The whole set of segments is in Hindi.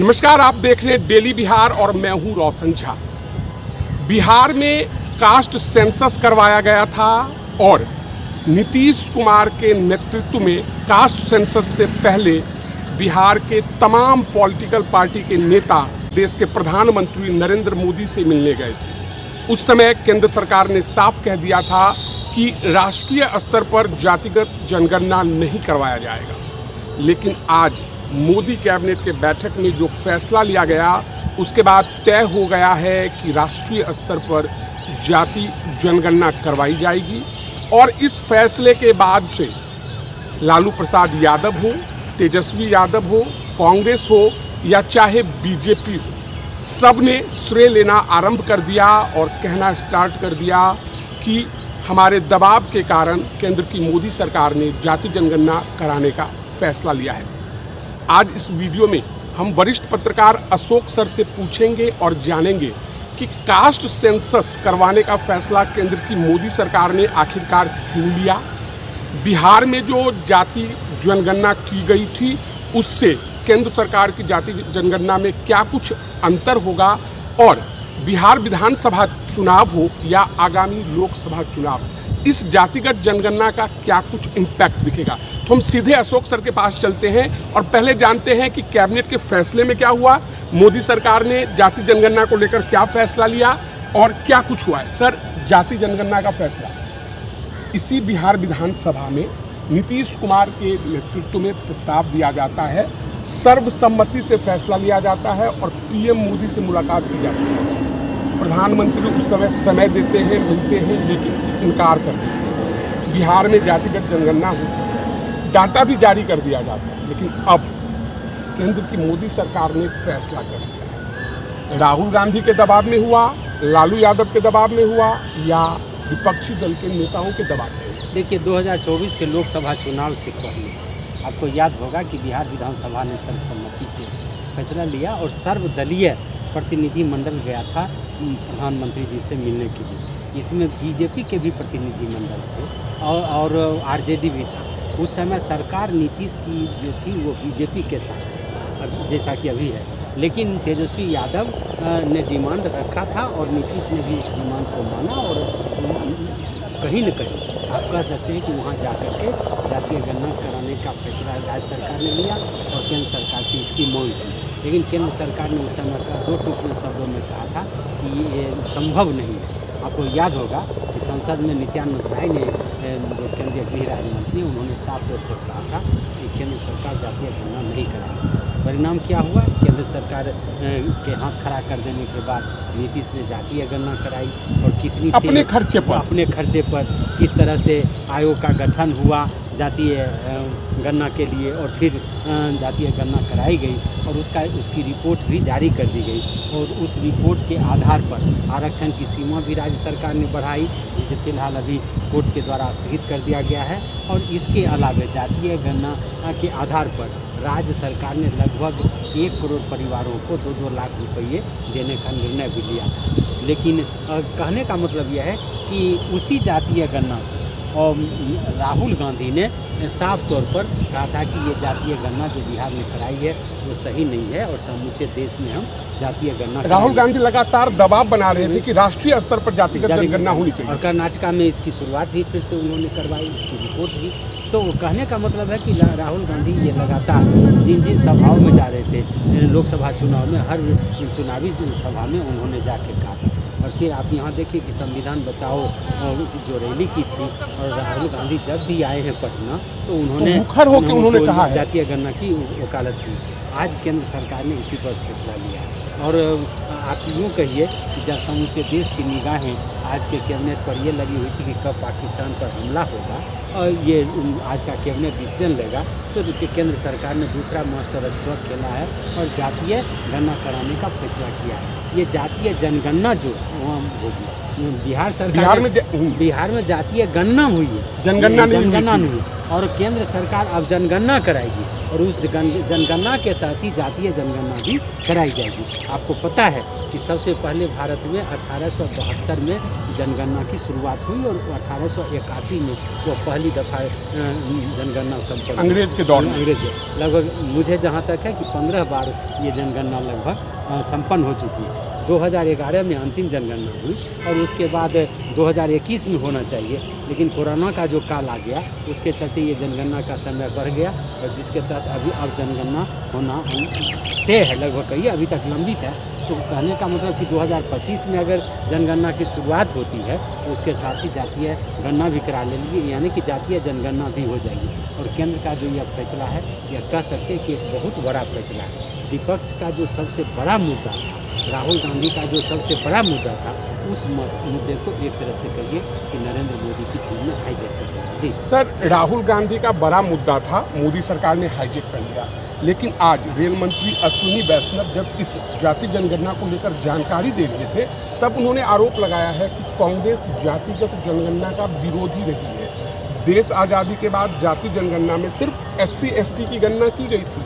नमस्कार, आप देख रहे हैं डेली बिहार और मैं हूं रोशन झा। बिहार में कास्ट सेंसस करवाया गया था और नीतीश कुमार के नेतृत्व में कास्ट सेंसस से पहले बिहार के तमाम पॉलिटिकल पार्टी के नेता देश के प्रधानमंत्री नरेंद्र मोदी से मिलने गए थे। उस समय केंद्र सरकार ने साफ कह दिया था कि राष्ट्रीय स्तर पर जातिगत जनगणना नहीं करवाया जाएगा, लेकिन आज मोदी कैबिनेट के बैठक में जो फैसला लिया गया उसके बाद तय हो गया है कि राष्ट्रीय स्तर पर जाति जनगणना करवाई जाएगी। और इस फैसले के बाद से लालू प्रसाद यादव हो, तेजस्वी यादव हो, कांग्रेस हो या चाहे बीजेपी हो, सब ने श्रेय लेना आरंभ कर दिया और कहना स्टार्ट कर दिया कि हमारे दबाव के कारण केंद्र की मोदी सरकार ने जाति जनगणना कराने का फैसला लिया है। आज इस वीडियो में हम वरिष्ठ पत्रकार अशोक सर से पूछेंगे और जानेंगे कि कास्ट सेंसस करवाने का फैसला केंद्र की मोदी सरकार ने आखिरकार क्यों लिया, बिहार में जो जाति जनगणना की गई थी उससे केंद्र सरकार की जाति जनगणना में क्या कुछ अंतर होगा, और बिहार विधानसभा चुनाव हो या आगामी लोकसभा चुनाव, इस जातिगत जनगणना का क्या कुछ इम्पैक्ट दिखेगा। तो हम सीधे अशोक सर के पास चलते हैं और पहले जानते हैं कि कैबिनेट के फैसले में क्या हुआ, मोदी सरकार ने जाति जनगणना को लेकर क्या फैसला लिया और क्या कुछ हुआ है। सर, जाति जनगणना का फैसला इसी बिहार विधानसभा में नीतीश कुमार के नेतृत्व में प्रस्ताव दिया जाता है, सर्वसम्मति से फैसला लिया जाता है और पीएम मोदी से मुलाकात की जाती है। प्रधानमंत्री उस समय देते हैं, मिलते हैं, लेकिन इनकार कर देते हैं। बिहार में जातिगत जनगणना होती है, डाटा भी जारी कर दिया जाता है, लेकिन अब केंद्र की मोदी सरकार ने फैसला कर दिया है। राहुल गांधी के दबाव में हुआ, लालू यादव के दबाव में हुआ या विपक्षी दल के नेताओं के दबाव में? देखिए, 2024 के लोकसभा चुनाव से पहले आपको याद होगा कि बिहार विधानसभा ने सर्वसम्मति से फैसला लिया और सर्वदलीय प्रतिनिधि मंडल गया था प्रधानमंत्री जी से मिलने के लिए। इसमें बीजेपी के भी प्रतिनिधि मंडल थे और आरजेडी भी था। उस समय सरकार नीतीश की जो थी वो बीजेपी के साथ, जैसा कि अभी है, लेकिन तेजस्वी यादव ने डिमांड रखा था और नीतीश ने भी उस डिमांड को माना और कहीं न कहीं आप कह सकते हैं कि वहाँ जाकर के जातीय गणना कराने का फैसला राज्य सरकार ने लिया और केंद्र सरकार से इसकी मांग की। लेकिन केंद्र सरकार ने उस समय दो टुकड़े शब्दों में कहा था कि ये संभव नहीं है। आपको याद होगा कि संसद में नित्यानंद राय ने, जो केंद्रीय गृह राज्य मंत्री, उन्होंने साफ तौर पर कहा था कि केंद्र सरकार जातीय गणना नहीं कराएगी। परिणाम क्या हुआ? केंद्र सरकार के हाथ खड़ा कर देने के बाद नीतीश ने जातीय गणना कराई और कितनी अपने खर्चे पर किस तरह से आयोग का गठन हुआ जातीय गणना के लिए और फिर जातीय गणना कराई गई और उसकी रिपोर्ट भी जारी कर दी गई और उस रिपोर्ट के आधार पर आरक्षण की सीमा भी राज्य सरकार ने बढ़ाई, जिसे फिलहाल अभी कोर्ट के द्वारा स्थगित कर दिया गया है। और इसके अलावा जातीय गणना के आधार पर राज्य सरकार ने लगभग 1 करोड़ परिवारों को 2-2 लाख रुपये देने का निर्णय भी लिया था। लेकिन कहने का मतलब यह है कि उसी जातीय गणना और राहुल गांधी ने साफ तौर पर कहा था कि ये जातीय गणना जो बिहार में कराई है वो सही नहीं है और समूचे देश में हम जातीय गणना। राहुल गांधी लगातार दबाव बना रहे थे कि राष्ट्रीय स्तर पर जातिगत जनगणना होनी चाहिए और कर्नाटका में इसकी शुरुआत भी फिर से उन्होंने करवाई, उसकी रिपोर्ट भी। तो कहने का मतलब है कि राहुल गांधी ये लगातार जिन सभाओं में जा रहे थे लोकसभा चुनाव में, हर चुनावी सभा में उन्होंने जाके कहा था। और फिर आप यहाँ देखिए कि संविधान बचाओ जो रैली की थी और राहुल गांधी जब भी आए हैं पटना तो उन्होंने मुखर होकर उन्होंने कहा जातीय गणना की वकालत की। आज केंद्र सरकार ने इसी पर फैसला लिया और आप यूँ कहिए कि जब समूचे देश की निगाहें आज के कैबिनेट पर ये लगी हुई थी कि कब पाकिस्तान पर हमला होगा और ये आज का कैबिनेट डिसीजन लेगा, तो केंद्र सरकार ने दूसरा मास्टर स्ट्रोक खेला है और जातीय गणना कराने का फैसला किया है। ये जातीय जनगणना जो होगी बिहार सरकार बिहार में जातीय गणना हुई है, जनगणना नहीं हुई। और केंद्र सरकार अब जनगणना कराएगी और उस जनगणना के तहत ही जातीय जनगणना भी कराई जाएगी। आपको पता है कि सबसे पहले भारत में 1872 में जनगणना की शुरुआत हुई और 1881 में वो पहली दफ़ा जनगणना संपन्न अंग्रेज के दौर में। अंग्रेज लगभग मुझे जहाँ तक है कि 15 बार ये जनगणना लगभग संपन्न हो चुकी है। 2011 में अंतिम जनगणना हुई और उसके बाद 2021 में होना चाहिए, लेकिन कोरोना का जो काल आ गया उसके चलते ये जनगणना का समय बढ़ गया और जिसके तहत अभी अब जनगणना होना तय है, लगभग कही अभी तक लंबित है। तो कहने का मतलब कि 2025 में अगर जनगणना की शुरुआत होती है तो उसके साथ ही जातीय गणना भी करा लेंगे, यानी कि जातीय जनगणना भी हो जाएगी। और केंद्र का जो यह फैसला है यह कह सकते हैं कि एक बहुत बड़ा फैसला है। विपक्ष का जो सबसे बड़ा मुद्दा था, राहुल गांधी का जो सबसे बड़ा मुद्दा था, उस मुद्दे को एक तरह से कहिए कि नरेंद्र मोदी की टीम ने हाईजैक कर दिया। जी सर, राहुल गांधी का बड़ा मुद्दा था, मोदी सरकार ने हाईजैक कर लिया। लेकिन आज रेल मंत्री अश्विनी वैष्णव जब इस जाति जनगणना को लेकर जानकारी दे रहे थे तब उन्होंने आरोप लगाया है कि कांग्रेस जातिगत जनगणना का विरोधी रही है। देश आज़ादी के बाद जाति जनगणना में सिर्फ SC/ST की गणना की गई थी,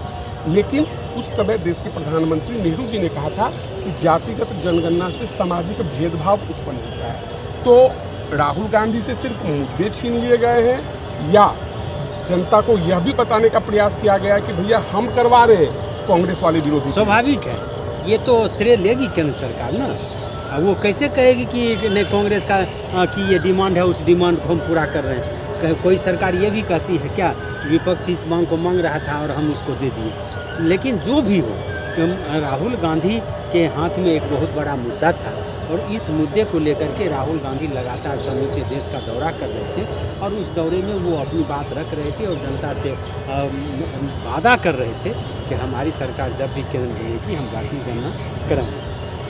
लेकिन उस समय देश के प्रधानमंत्री नेहरू जी ने कहा था कि जातिगत जनगणना से सामाजिक भेदभाव उत्पन्न होता है। तो राहुल गांधी से सिर्फ मुद्दे छीन लिए गए हैं या जनता को यह भी बताने का प्रयास किया गया है कि भैया हम करवा रहे हैं कांग्रेस वाले विरोधी? स्वाभाविक है, ये तो श्रेय लेगी केंद्र सरकार ना। अब वो कैसे कहेगी कि नहीं कांग्रेस का कि ये डिमांड है, उस डिमांड को हम पूरा कर रहे हैं। कोई सरकार ये भी कहती है क्या कि विपक्ष इस मांग को मांग रहा था और हम उसको दे दिए? लेकिन जो भी हो, राहुल गांधी के हाथ में एक बहुत बड़ा मुद्दा था और इस मुद्दे को लेकर के राहुल गांधी लगातार समूचे देश का दौरा कर रहे थे और उस दौरे में वो अपनी बात रख रहे थे और जनता से वादा कर रहे थे कि हमारी सरकार जब भी केंद्र में की हम जाति गणना कराएंगे।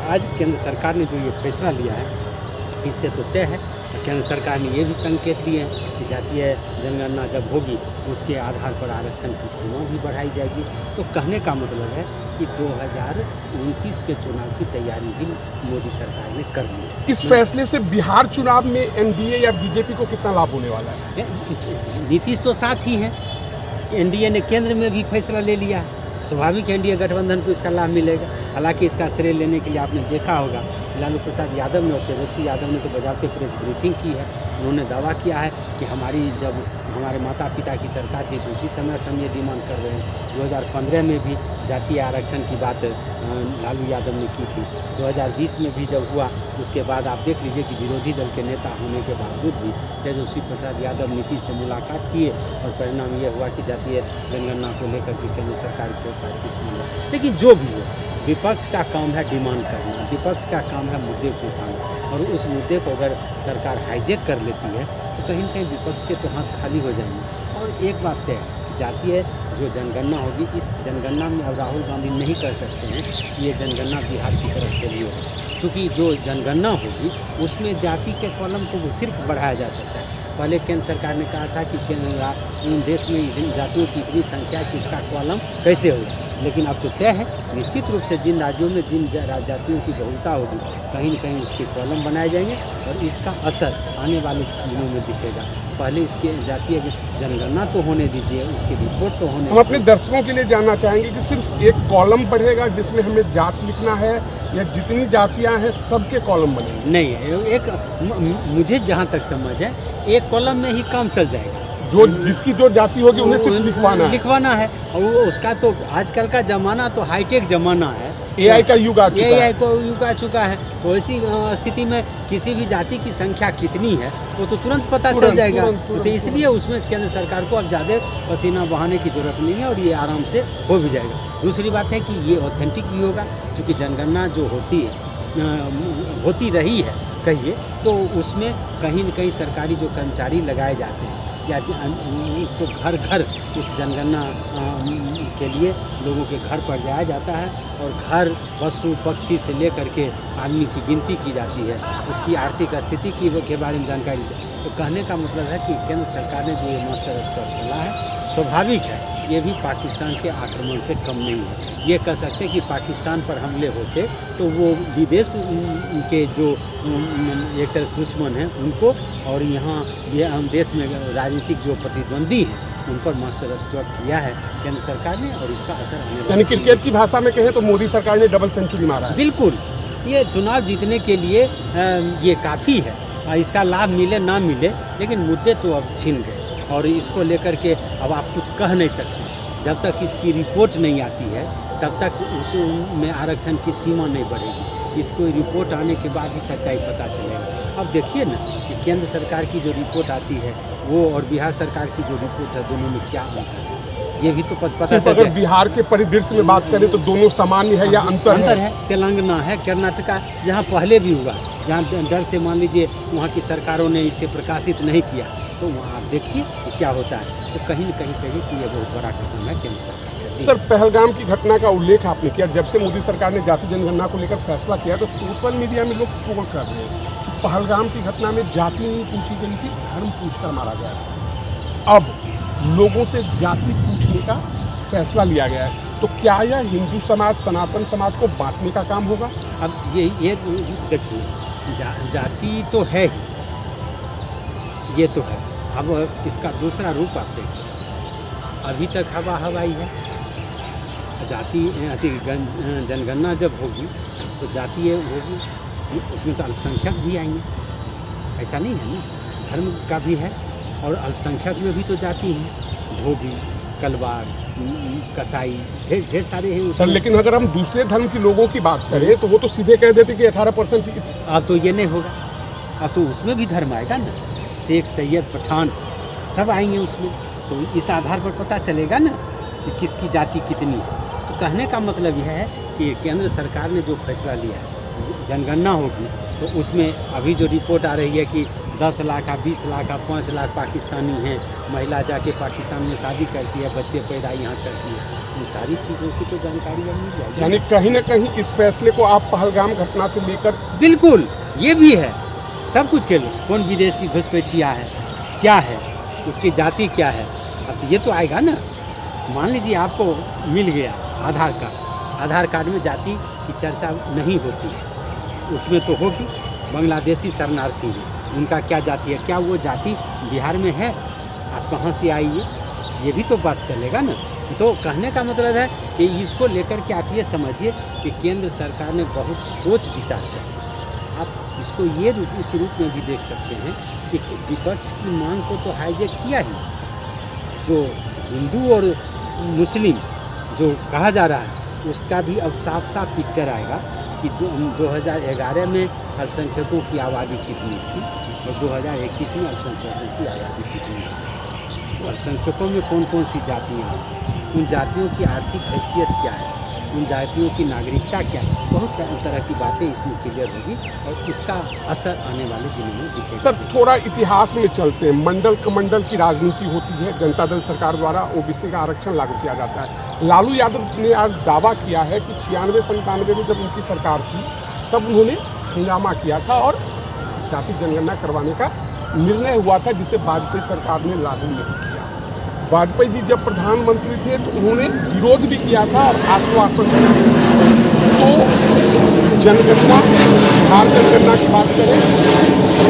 आज केंद्र सरकार ने जो ये फैसला लिया है इससे तो तय है। केंद्र सरकार ने ये भी संकेत दिए हैं कि जातीय जनगणना जब होगी उसके आधार पर आरक्षण की सीमा भी बढ़ाई जाएगी। तो कहने का मतलब है कि 2029 के चुनाव की तैयारी भी मोदी सरकार ने कर ली है। इस फैसले से बिहार चुनाव में NDA या बीजेपी को कितना लाभ होने वाला है? नीतीश तो साथ ही है, NDA ने केंद्र में भी फैसला ले लिया है, स्वाभाविक NDA गठबंधन को इसका लाभ मिलेगा। हालांकि इसका श्रेय लेने के लिए आपने देखा होगा लालू प्रसाद यादव ने और तेजस्वी यादव ने तो बजाते प्रेस ब्रीफिंग की है। उन्होंने दावा किया है कि जब हमारे माता पिता की सरकार थी तो उसी समय से हम ये डिमांड कर रहे हैं। 2015 में भी जातीय आरक्षण की बात लालू यादव ने की थी। 2020 में भी जब हुआ उसके बाद आप देख लीजिए कि विरोधी दल के नेता होने के बावजूद भी तेजस्वी प्रसाद यादव नीतीश से मुलाकात किए और परिणाम ये हुआ कि जातीय जनगणना को लेकर के केंद्र सरकार के पास सिस्टम है। लेकिन जो भी हो, विपक्ष का काम है डिमांड करना, विपक्ष का काम है मुद्दे को उठाना और उस मुद्दे को अगर सरकार हाईजैक कर लेती है तो कहीं न कहीं विपक्ष के तो हाथ खाली हो जाएंगे। और एक बात तय है कि जातीय जो जनगणना होगी इस जनगणना में अब राहुल गांधी नहीं कह सकते हैं कि ये जनगणना बिहार की तरफ से भी होगी, क्योंकि जो जनगणना होगी उसमें जाति के कॉलम को सिर्फ बढ़ाया जा सकता है। पहले केंद्र सरकार ने कहा था कि देश में जातियों की इतनी संख्या कि उसका कॉलम कैसे होगा, लेकिन अब तो तय है निश्चित रूप से जिन राज्यों में जिन जातियों की बहुलता होगी कहीं न कहीं उसके कॉलम बनाए जाएंगे और इसका असर आने वाले दिनों में दिखेगा। पहले इसके जातीय जनगणना तो होने दीजिए, उसकी रिपोर्ट तो होने। हम अपने दर्शकों के लिए जानना चाहेंगे कि सिर्फ एक कॉलम बढ़ेगा जिसमें हमें जात लिखना है या जितनी जातियां हैं सबके कॉलम बनेंगे? नहीं, मुझे जहाँ तक समझ है एक कॉलम में ही काम चल जाएगा। जो जिसकी जो जाति होगी उन्हें सिर्फ लिखवाना है और उसका तो आजकल का ज़माना तो हाईटेक ज़माना है, AI का युग आ चुका है। AI को युग आ चुका है। तो ऐसी स्थिति में किसी भी जाति की संख्या कितनी है वो तो तुरंत पता चल जाएगा। तो इसलिए उसमें केंद्र सरकार को अब ज़्यादा पसीना बहाने की ज़रूरत नहीं है और ये आराम से हो भी जाएगा। दूसरी बात है कि ये ऑथेंटिक भी होगा, क्योंकि जनगणना जो होती रही है कहिए तो उसमें कहीं न कहीं सरकारी जो कर्मचारी लगाए जाते हैं या इसको घर घर इस जनगणना के लिए लोगों के घर पर जाया जाता है और घर पशु पक्षी से लेकर के आदमी की गिनती की जाती है, उसकी आर्थिक स्थिति के बारे में जानकारी दी। तो कहने का मतलब है कि केंद्र सरकार ने जो ये मास्टर स्ट्रोक चला है, स्वाभाविक है ये भी पाकिस्तान के आक्रमण से कम नहीं है। ये कह सकते कि पाकिस्तान पर हमले होते तो वो विदेश के जो एक तरह से दुश्मन हैं उनको, और यहाँ देश में राजनीतिक जो प्रतिद्वंदी हैं उन पर मास्टर स्ट्रोक किया है केंद्र सरकार ने, और इसका असर होने वाला यानी क्रिकेट की भाषा में कहें तो मोदी सरकार ने डबल सेंचुरी मारा है। बिल्कुल, ये चुनाव जीतने के लिए ये काफ़ी है। इसका लाभ मिले ना मिले, लेकिन मुद्दे तो अब छिन गए और इसको लेकर के अब आप कुछ कह नहीं सकते। जब तक इसकी रिपोर्ट नहीं आती है तब तक उसमें आरक्षण की सीमा नहीं बढ़ेगी। इसको रिपोर्ट आने के बाद ही सच्चाई पता चलेगा। अब देखिए ना कि केंद्र सरकार की जो रिपोर्ट आती है वो और बिहार सरकार की जो रिपोर्ट है, दोनों में क्या अंतर है, ये भी तो पता सिर्फ अगर बिहार के परिदृश्य में बात करें तो दोनों सामान्य है या अंतर है। तेलंगाना है, कर्नाटका, जहाँ पहले भी हुआ, जहाँ डर से मान लीजिए वहाँ की सरकारों ने इसे प्रकाशित नहीं किया, तो वहाँ आप देखिए कि क्या होता है। तो कहीं न कहीं कहिए कि ये बहुत बड़ा कदम है केंद्र सरकार का। सर, पहलगाम की घटना का उल्लेख आपने किया। जब से मोदी सरकार ने जाति जनगणना को लेकर फैसला किया तो सोशल मीडिया में लोग ट्रोल कर रहे हैं कि पहलगाम की घटना में जाति नहीं पूछी गई थी, धर्म पूछकर मारा गया था। अब लोगों से जाति पूछने का फैसला लिया गया है, तो क्या यह हिंदू समाज, सनातन समाज को बांटने का काम होगा? अब ये देखिए, जाति तो है ही, ये तो है। अब इसका दूसरा रूप आप देखिए, अभी तक हवा हवाई है। जाति जनगणना जब होगी तो जाति होगी, उसमें तो अल्पसंख्यक भी आएंगे, ऐसा नहीं है ना। धर्म का भी है और अल्पसंख्यक में भी तो जाति है, धोबी, कलवार, कसाई, ढेर सारे हैं सर। लेकिन अगर हम दूसरे धर्म के लोगों की बात करें तो वो तो सीधे कह देते कि 18%। अब तो ये नहीं होगा, अब तो उसमें भी धर्म आएगा ना, शेख, सैयद, पठान सब आएंगे उसमें, तो इस आधार पर पता चलेगा ना कि किसकी जाति कितनी है। तो कहने का मतलब यह है कि केंद्र सरकार ने जो फैसला लिया है, जनगणना होगी तो उसमें अभी जो रिपोर्ट आ रही है कि 10 लाख, 20 लाख, 5 लाख पाकिस्तानी हैं, महिला जाके पाकिस्तान में शादी करती है, बच्चे पैदा यहाँ करती है, उन सारी चीज़ों की तो जानकारी अब मिल जाएगी। यानी कहीं ना कहीं इस फैसले को आप पहलगाम घटना से लेकर, बिल्कुल, ये भी है, सब कुछ के लो, कौन विदेशी घुसपैठिया है, क्या है, उसकी जाति क्या है, अब तो ये तो आएगा ना। मान लीजिए आपको मिल गया आधार कार्ड में जाति की चर्चा नहीं होती है, उसमें तो होगी बांग्लादेशी शरणार्थी है, उनका क्या जाति है, क्या वो जाति बिहार में है, आप कहाँ से आइए, ये भी तो बात चलेगा ना। तो कहने का मतलब है कि इसको लेकर के आप ये समझिए कि केंद्र सरकार ने बहुत सोच विचार किया। आप इसको ये इस रूप में भी देख सकते हैं कि विपक्ष की मांग को तो हाईजैक किया ही, जो हिंदू और मुस्लिम जो कहा जा रहा है उसका भी अब साफ साफ पिक्चर आएगा कि 2011 में अल्पसंख्यकों की आबादी कितनी थी और 2021 में अल्पसंख्यकों की आबादी कितनी है। तो अल्पसंख्यकों में कौन कौन सी जातियाँ हैं, उन जातियों की आर्थिक हैसियत क्या है, उन जातियों की नागरिकता क्या है, बहुत तरह की बातें इसमें क्लियर होगी और इसका असर आने वाले दिनों में दिखेगा। सर, थोड़ा इतिहास में चलते हैं। मंडल कमंडल की राजनीति होती है, जनता दल सरकार द्वारा ओबीसी का आरक्षण लागू किया जाता है। लालू यादव ने आज दावा किया है कि 96-97 में जब उनकी सरकार थी तब उन्होंने हंगामा किया था और जाति जनगणना करवाने का निर्णय हुआ था, जिसे वाजपेयी सरकार ने लागू नहीं किया। वाजपेयी जी जब प्रधानमंत्री थे तो उन्होंने विरोध भी किया था और आश्वासन दिया। तो जनगणना, बिहार जनगणना की बात करें,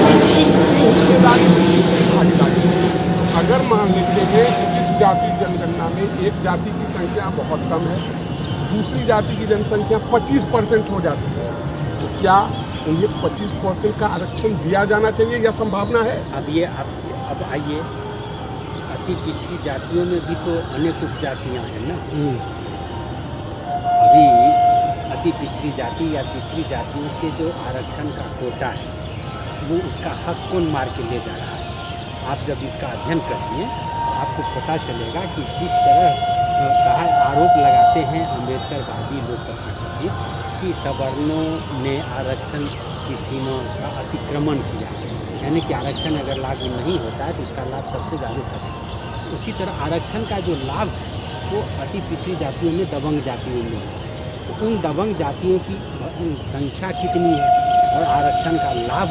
जिसकी जितनी हिस्सेदारी उसकी उतनी भागीदारी। अगर मान लेते हैं कि इस जाति जनगणना में एक जाति की संख्या बहुत कम है, दूसरी जाति की जनसंख्या 25% हो जाती है, तो क्या उन्हें 25% का आरक्षण दिया जाना चाहिए या संभावना है? अब आइए, अति पिछड़ी जातियों में भी तो अनेक उपजातियाँ हैं ना। अभी अति पिछड़ी जाति या पिछड़ी जातियों के जो आरक्षण का कोटा है वो उसका हक कौन मार के ले जा रहा है। आप जब इसका अध्ययन करेंगे आपको पता चलेगा कि जिस तरह कहा आरोप लगाते हैं अम्बेडकरवादी लोग तथाकथित कि सवर्णों ने आरक्षण की सीमा का अतिक्रमण किया है, यानी कि आरक्षण अगर लागू नहीं होता है तो उसका लाभ सबसे ज़्यादा सब। उसी तरह आरक्षण का जो लाभ है वो अति पिछड़ी जातियों में, दबंग जातियों में है। तो उन दबंग जातियों की संख्या कितनी है और आरक्षण का लाभ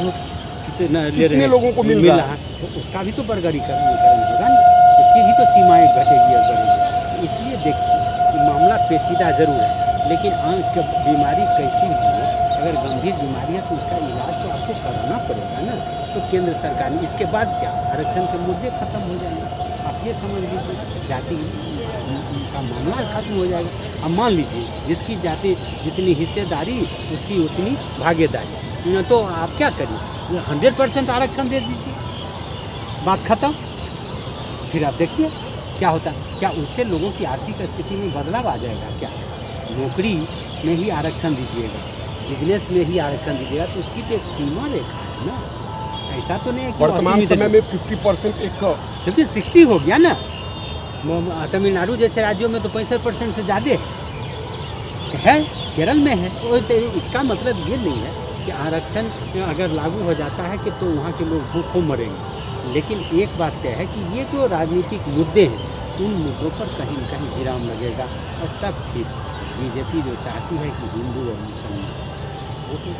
कितना ले रहे लोगों को मिल रहा है, तो उसका भी तो वर्गीकरण होगा ना, उसकी भी तो सीमाएँ घटेगी और बढ़ेगी। इसलिए देखिए कि मामला पेचीदा ज़रूर है, लेकिन आँख की बीमारी कैसी भी हो, अगर गंभीर बीमारी है तो उसका इलाज तो आपको कराना पड़ेगा ना। तो केंद्र सरकार ने इसके बाद क्या, आरक्षण के मुद्दे खत्म हो जाएंगे। आप ये समझ लीजिए, जाति का मामला खत्म हो जाएगा। अब मान लीजिए जिसकी जाति जितनी हिस्सेदारी उसकी उतनी भागीदारी, न तो आप क्या करिए, 100% आरक्षण दे दीजिए, बात खत्म। फिर आप देखिए क्या होता है, क्या उससे लोगों की आर्थिक स्थिति में बदलाव आ जाएगा क्या? नौकरी में ही आरक्षण दीजिएगा, बिजनेस में ही आरक्षण दीजिएगा, तो उसकी तो एक सीमा रेखा है ना। ऐसा तो नहीं है कि वर्तमान समय में 50% एक, क्योंकि 60 हो गया ना। तमिलनाडु जैसे राज्यों में तो 65% से ज़्यादा है, केरल में है। तो इसका मतलब ये नहीं है कि आरक्षण अगर लागू हो जाता है कि तो वहाँ के लोग भूखों मरेंगे। लेकिन एक बात तय है कि ये जो राजनीतिक मुद्दे हैं, उन मुद्दों पर कहीं न कहीं विराम लगेगा, और तब फिर बीजेपी जो चाहती है कि हिंदू और मुसलमान वो तो,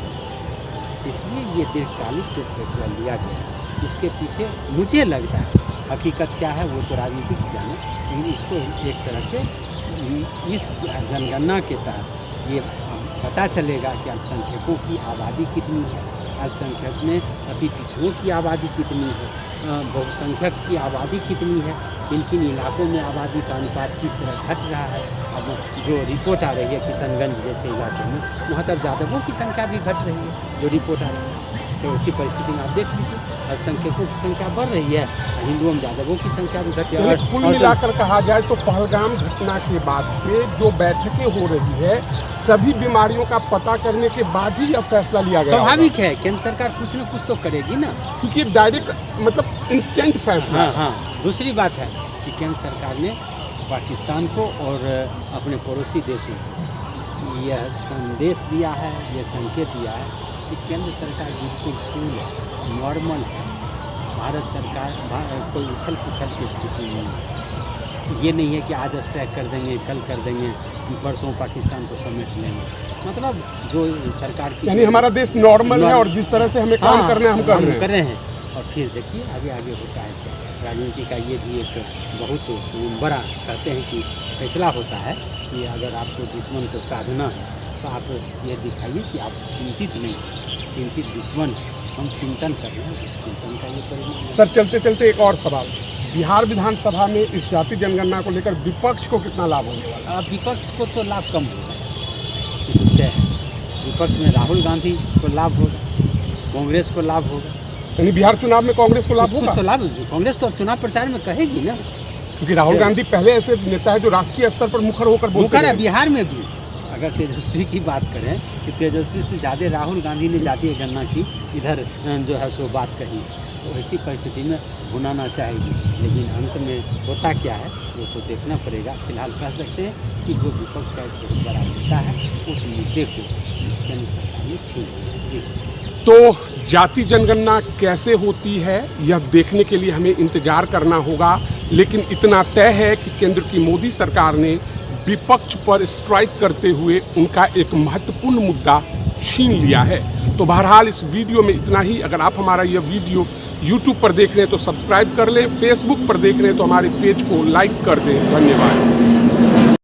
इसलिए ये दीर्घकालिक जो फैसला लिया गया, इसके पीछे मुझे लगता है, हकीकत क्या है वो तो राजनीतिक जाने, लेकिन इसको एक तरह से इस जनगणना के तहत ये पता चलेगा कि अल्पसंख्यकों की आबादी कितनी है, अल्पसंख्यक में अति पिछड़ों की आबादी कितनी है, बहुसंख्यक की आबादी कितनी है, किन किन इलाकों में आबादी का अनुपात किस तरह घट रहा है। अब जो रिपोर्ट आ रही है किशनगंज जैसे इलाके में, वहाँ तक यादवों की संख्या भी घट रही है, जो रिपोर्ट आ रही है। तो उसी परिस्थिति में आप देख लीजिए, अल्पसंख्यकों की संख्या बढ़ रही है, हिंदुओं में यादवों की संख्या भी घट रही है। कुल मिलाकर कहा जाए तो पहलगाम घटना के बाद से जो बैठकें हो रही है, सभी बीमारियों का पता करने के बाद ही यह फैसला लिया गया। स्वाभाविक है, केंद्र सरकार कुछ न कुछ तो करेगी ना, क्योंकि डायरेक्ट मतलब इंस्टेंट फैसला। हाँ, दूसरी बात है कि केंद्र सरकार ने पाकिस्तान को और अपने पड़ोसी देशों को यह संदेश दिया है, यह संकेत दिया है कि केंद्र सरकार बिल्कुल कूल है, नॉर्मल है। भारत सरकार कोई उथल पुथल की स्थिति में है। ये नहीं है कि आज स्ट्राइक कर देंगे, कल कर देंगे, परसों पाकिस्तान को समेट लेंगे। मतलब जो सरकार की, यानी हमारा देश नॉर्मल है और जिस तरह से हमें काम करना है हम कर रहे हैं। और फिर देखिए आगे आगे होता है क्या। राजनीति का ये भी एक बहुत बड़ा, कहते हैं कि फैसला होता है कि अगर आपको दुश्मन को साधना है तो आप ये दिखाइए कि आप चिंतित नहीं, चिंतित दुश्मन हम चिंतन कर रहे हैं, चिंतन का ये परिणाम। सर चलते चलते एक और सवाल, बिहार विधानसभा में इस जाति जनगणना को लेकर विपक्ष को कितना लाभ होने वाला है? विपक्ष को तो लाभ कम होगा, ये तो तय है। विपक्ष में राहुल गांधी को लाभ होगा, कांग्रेस को लाभ होगा। यानी बिहार चुनाव में कांग्रेस को लाभ होगा? तो लाभ, कांग्रेस तो अब चुनाव प्रचार में कहेगी ना, क्योंकि राहुल गांधी पहले ऐसे नेता है जो राष्ट्रीय स्तर पर मुखर होकर बोलते हैं। बिहार में भी अगर तेजस्वी की बात करें कि तेजस्वी से ज़्यादा राहुल गांधी ने जातीय गणना की इधर जो है सो बात कही, तो ऐसी परिस्थिति में भुनाना चाहेगी। लेकिन अंत में होता क्या है वो तो देखना पड़ेगा। फिलहाल कह सकते हैं कि जो विपक्ष का एक बहुत बड़ा मुद्दा है, उस मुद्दे को केंद्र सरकार ने छीन लिया। जी, तो जाति जनगणना कैसे होती है यह देखने के लिए हमें इंतजार करना होगा। लेकिन इतना तय है कि केंद्र की मोदी सरकार ने विपक्ष पर स्ट्राइक करते हुए उनका एक महत्वपूर्ण मुद्दा छीन लिया है। तो बहरहाल इस वीडियो में इतना ही। अगर आप हमारा यह वीडियो YouTube पर देख रहे हैं तो सब्सक्राइब कर लें, Facebook पर देख रहे हैं तो हमारे पेज को लाइक कर दें। धन्यवाद।